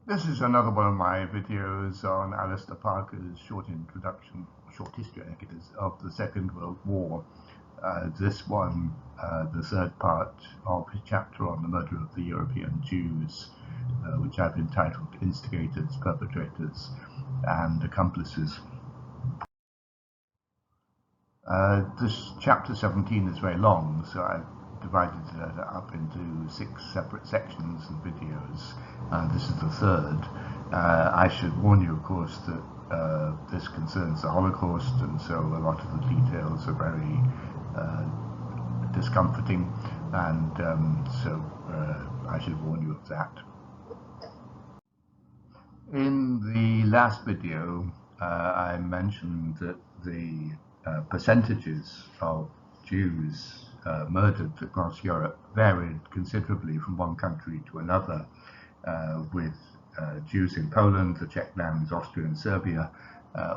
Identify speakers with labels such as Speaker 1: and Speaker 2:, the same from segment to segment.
Speaker 1: This is another one of my videos on Alistair Parker's short history, I think it is, of the Second World War. This one, the third part of his chapter on the murder of the European Jews, which I've entitled Instigators, Perpetrators, and Accomplices. This chapter 17 is very long, so I've divided it up into 6 separate sections and videos, and this is the third. I should warn you, of course, that this concerns the Holocaust, and so a lot of the details are very discomforting, and so I should warn you of that. In the last video, I mentioned that the percentages of Jews murdered across Europe varied considerably from one country to another, with Jews in Poland, the Czech lands, Austria and Serbia,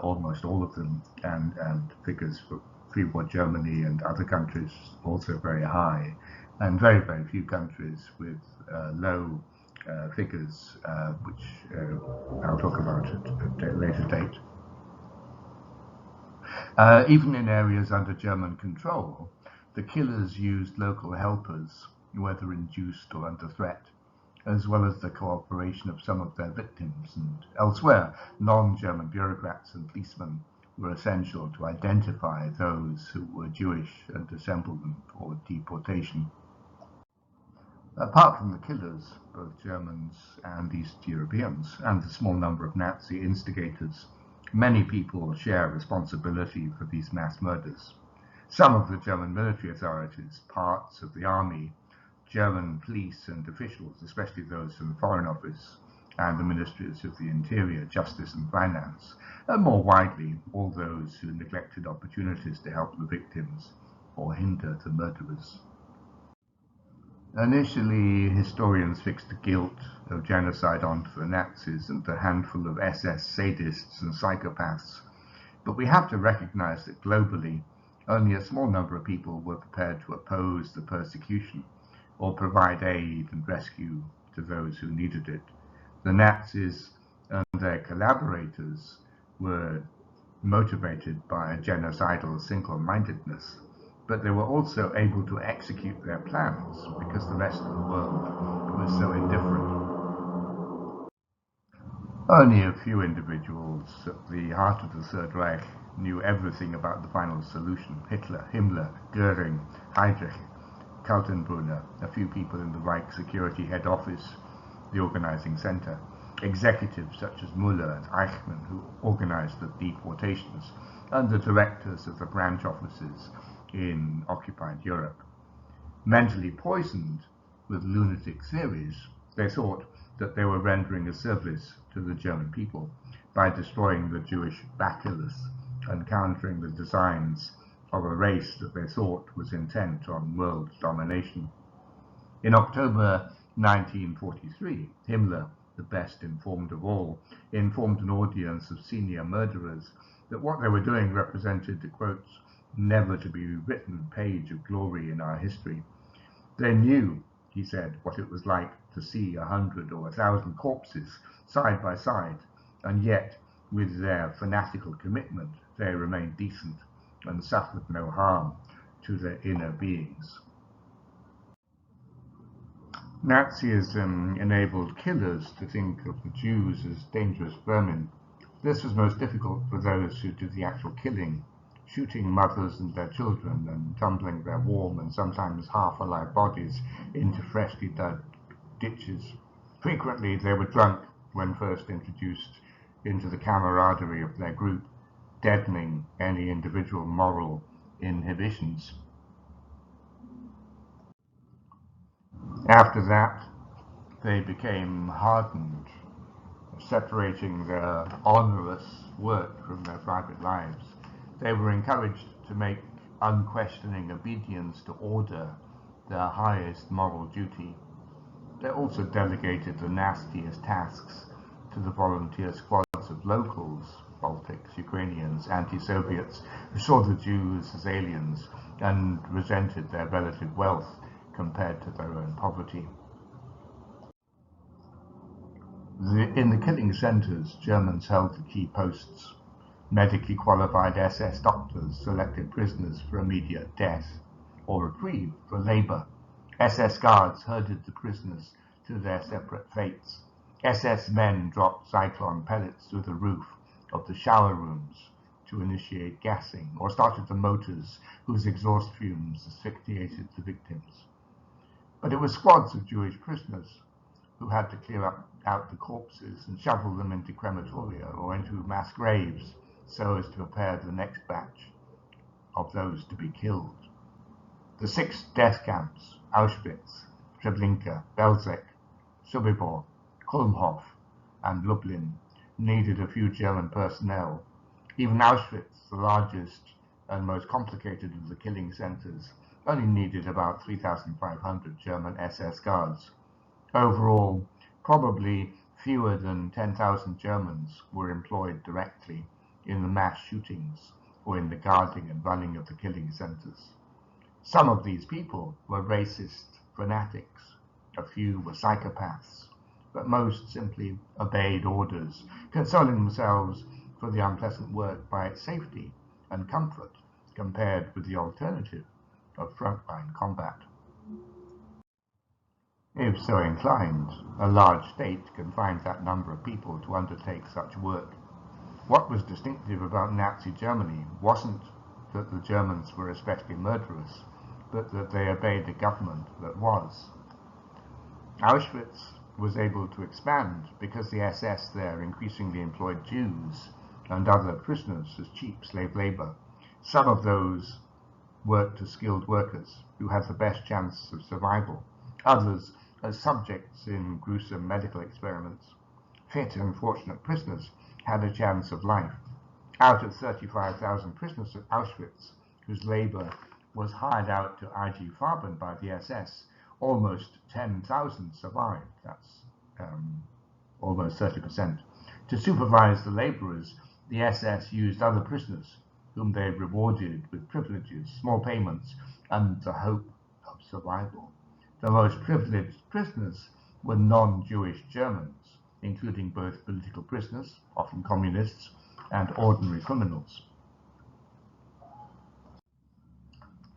Speaker 1: almost all of them, and figures for pre-war Germany and other countries also very high, and very, very few countries with low figures, which I'll talk about at a later date. Even in areas under German control, the killers used local helpers, whether induced or under threat, as well as the cooperation of some of their victims, and elsewhere, non-German bureaucrats and policemen were essential to identify those who were Jewish and assemble them for deportation. Apart from the killers, both Germans and East Europeans, and the small number of Nazi instigators, many people share responsibility for these mass murders. Some of the German military authorities, parts of the army, German police and officials, especially those from the Foreign Office and the Ministries of the Interior, Justice and Finance, and more widely, all those who neglected opportunities to help the victims or hinder the murderers. Initially, historians fixed the guilt of genocide onto the Nazis and a handful of SS sadists and psychopaths, but we have to recognize that globally, only a small number of people were prepared to oppose the persecution or provide aid and rescue to those who needed it. The Nazis and their collaborators were motivated by a genocidal single-mindedness, but they were also able to execute their plans because the rest of the world was so indifferent. Only a few individuals at the heart of the Third Reich knew everything about the final solution: Hitler, Himmler, Göring, Heydrich, Kaltenbrunner, a few people in the Reich Security Head Office, the organizing center, executives such as Müller and Eichmann, who organized the deportations, and the directors of the branch offices in occupied Europe. Mentally poisoned with lunatic theories, they thought that they were rendering a service to the German people by destroying the Jewish bacillus and countering the designs of a race that they thought was intent on world domination. In October 1943, Himmler, the best informed of all, informed an audience of senior murderers that what they were doing represented the, quote, never to be written page of glory in our history. They knew, he said, what it was like to see 100 or 1,000 corpses side by side, and yet, with their fanatical commitment, they remained decent and suffered no harm to their inner beings. Nazism enabled killers to think of the Jews as dangerous vermin. This was most difficult for those who did the actual killing, shooting mothers and their children and tumbling their warm and sometimes half-alive bodies into freshly dug ditches. Frequently they were drunk when first introduced into the camaraderie of their group, deadening any individual moral inhibitions. After that, they became hardened, separating their onerous work from their private lives. They were encouraged to make unquestioning obedience to order their highest moral duty. They also delegated the nastiest tasks to the volunteer squads of locals, Baltics, Ukrainians, anti-Soviets, who saw the Jews as aliens and resented their relative wealth compared to their own poverty. In the killing centres, Germans held the key posts. Medically qualified SS doctors selected prisoners for immediate death or reprieve for labour. SS guards herded the prisoners to their separate fates. SS men dropped cyclone pellets through the roof of the shower rooms to initiate gassing, or started the motors whose exhaust fumes asphyxiated the victims. But it was squads of Jewish prisoners who had to clear out the corpses and shovel them into crematoria or into mass graves so as to prepare the next batch of those to be killed. The 6 death camps, Auschwitz, Treblinka, Belzec, Sobibor, Kulmhof, and Lublin, needed a few German personnel. Even Auschwitz, the largest and most complicated of the killing centres, only needed about 3,500 German SS guards. Overall, probably fewer than 10,000 Germans were employed directly in the mass shootings or in the guarding and running of the killing centres. Some of these people were racist fanatics, a few were psychopaths, but most simply obeyed orders, consoling themselves for the unpleasant work by its safety and comfort compared with the alternative of frontline combat. If so inclined, a large state can find that number of people to undertake such work. What was distinctive about Nazi Germany wasn't that the Germans were especially murderous, but that they obeyed a government that was. Auschwitz was able to expand because the SS there increasingly employed Jews and other prisoners as cheap slave labor. Some of those worked as skilled workers who had the best chance of survival, others as subjects in gruesome medical experiments. Fit and fortunate prisoners had a chance of life. Out of 35,000 prisoners at Auschwitz, whose labor was hired out to IG Farben by the SS, almost 10,000 survived. That's almost 30%. To supervise the laborers, the SS used other prisoners, whom they rewarded with privileges, small payments, and the hope of survival. The most privileged prisoners were non-Jewish Germans, including both political prisoners, often communists, and ordinary criminals.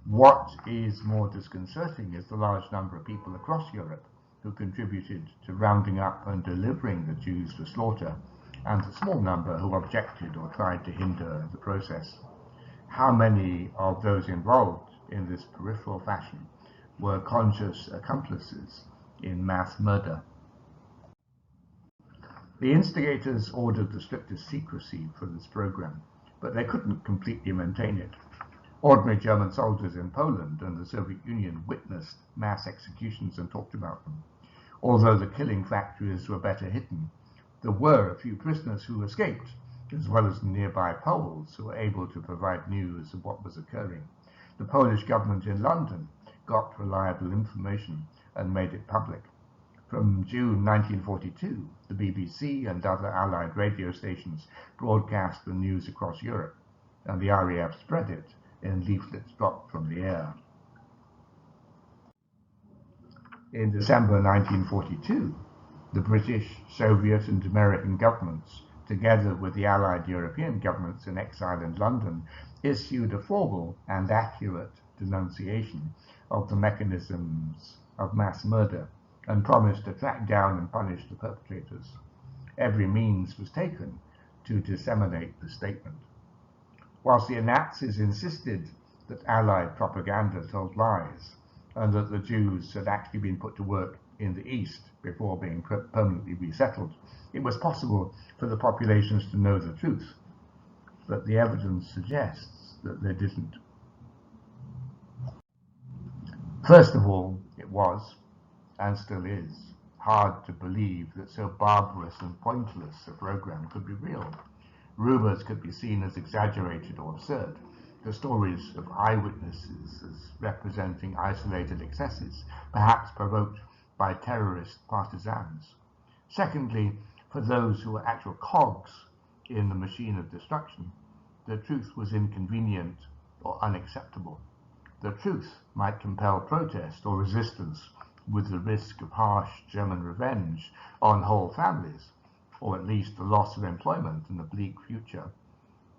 Speaker 1: What is more disconcerting is the large number of people across Europe who contributed to rounding up and delivering the Jews for slaughter, and the small number who objected or tried to hinder the process. How many of those involved in this peripheral fashion were conscious accomplices in mass murder? The instigators ordered the strictest secrecy for this program, but they couldn't completely maintain it. Ordinary German soldiers in Poland and the Soviet Union witnessed mass executions and talked about them. Although the killing factories were better hidden, there were a few prisoners who escaped, as well as nearby Poles who were able to provide news of what was occurring. The Polish government in London got reliable information and made it public. From June 1942, the BBC and other Allied radio stations broadcast the news across Europe, and the RAF spread it in leaflets dropped from the air. In December 1942, the British, Soviet, and American governments, together with the Allied European governments in exile in London, issued a formal and accurate denunciation of the mechanisms of mass murder and promised to track down and punish the perpetrators. Every means was taken to disseminate the statement. Whilst the Nazis insisted that Allied propaganda told lies and that the Jews had actually been put to work in the East before being permanently resettled, it was possible for the populations to know the truth, but the evidence suggests that they didn't. First of all, it was, and still is, hard to believe that so barbarous and pointless a program could be real. Rumors could be seen as exaggerated or absurd. The stories of eyewitnesses as representing isolated excesses, perhaps provoked by terrorist partisans. Secondly, for those who were actual cogs in the machine of destruction, the truth was inconvenient or unacceptable. The truth might compel protest or resistance with the risk of harsh German revenge on whole families, or at least the loss of employment and a bleak future.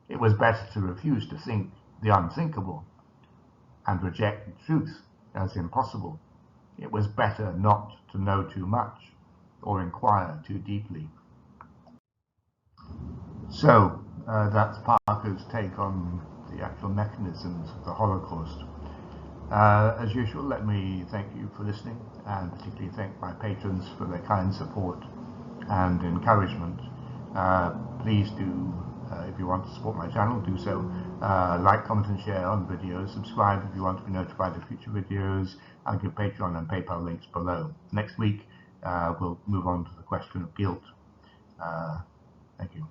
Speaker 1: It was better to refuse to think the unthinkable and reject the truth as impossible. It was better not to know too much or inquire too deeply. So that's Parker's take on the actual mechanisms of the Holocaust. As usual, let me thank you for listening, and particularly thank my patrons for their kind support and encouragement. Please do, if you want to support my channel, do so. Like, comment and share on videos. Subscribe if you want to be notified of future videos. I'll give Patreon and PayPal links below. Next week we'll move on to the question of guilt. Thank you.